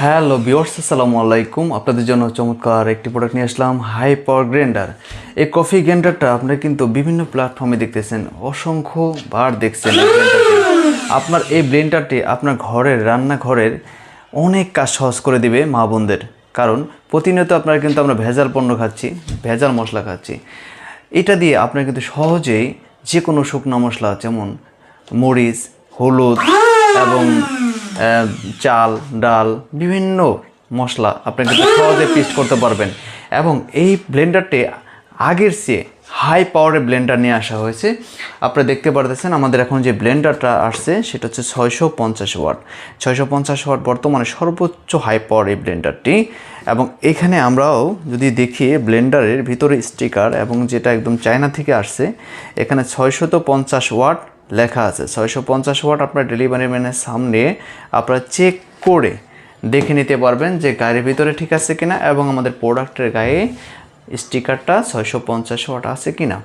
Hello viewers, আসসালামু আলাইকুম। আপনাদের জন্য চমৎকার একটি প্রোডাক্ট নিয়ে আসলাম, হাই পাওয়ার গ্রাইন্ডার। এই কফি গ্রাইন্ডারটা আপনারা কিন্তু বিভিন্ন প্ল্যাটফর্মে দেখতেছেন, অসংখ্য বার দেখছেন। আপনার এই ব্লেন্ডারটি আপনার ঘরের রান্নাঘরের অনেক কাজ সহজ করে দিবে মা বোনদের। কারণ প্রতিনিয়ত আপনারা কিন্তু আমরা ভেজাল পণ্য খাচ্ছি, ভেজাল মশলা খাচ্ছি। এটা দিয়ে আপনারা কিন্তু সহজেই যে কোনো শুকনো মশলা যেমন মরিচ, হলুদ এবং চাল, ডাল, বিভিন্ন মশলা আপনি কিন্তু সহজে পেস্ট করতে পারবেন। এবং এই ব্লেন্ডারটি আগের চেয়ে হাই পাওয়ারের ব্লেন্ডার নিয়ে আসা হয়েছে। আপনারা দেখতে পারতেছেন আমাদের এখন যে ব্লেন্ডারটা আসছে সেটা হচ্ছে 650 ওয়াট। 650 ওয়াট বর্তমানে সর্বোচ্চ হাই পাওয়ার এই ব্লেন্ডারটি। এবং এখানে আমরাও যদি দেখি ব্লেন্ডারের ভিতরে স্টিকার এবং যেটা একদম চায়না থেকে আসছে, এখানে 650 ওয়াট লেখা আছে। 650 ওয়াট আপনার ডেলিভারি ম্যানের সামনে আপনারা চেক করে দেখে নিতে পারবেন যে গাড়ির ভিতরে ঠিক আছে কিনা এবং আমাদের প্রোডাক্টের গায়ে স্টিকারটা 650 ওয়াট আছে কিনা।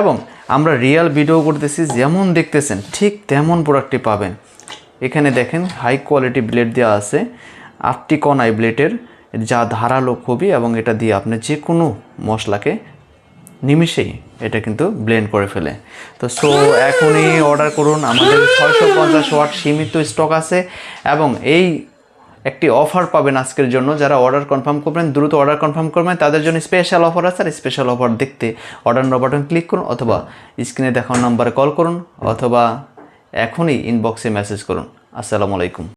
এবং আমরা রিয়েল ভিডিও করতেছি, যেমন দেখতেছেন ঠিক তেমন প্রোডাক্টটি পাবেন। এখানে দেখেন হাই কোয়ালিটি ব্লেড দেওয়া আছে, 8টি কণাই ব্লেডের, যা ধারালো খুবই, এবং এটা দিয়ে আপনি যে কোনো মশলাকে নিমিষেই এটা কিন্তু ব্লেন্ড করে ফেলে। তো এখনই অর্ডার করুন। আমাদের 650 ওয়াট সীমিত স্টক আছে এবং এই একটি অফার পাবেন আজকের জন্য। যারা অর্ডার কনফার্ম করবেন, দ্রুত অর্ডার কনফার্ম করবেন, তাদের জন্য স্পেশাল অফার আছে। আর স্পেশাল অফার দেখতে অর্ডার নাও বাটন ক্লিক করুন, অথবা স্ক্রিনে দেখানো নাম্বারে কল করুন, অথবা এখনই ইনবক্সে মেসেজ করুন। আসসালামু আলাইকুম।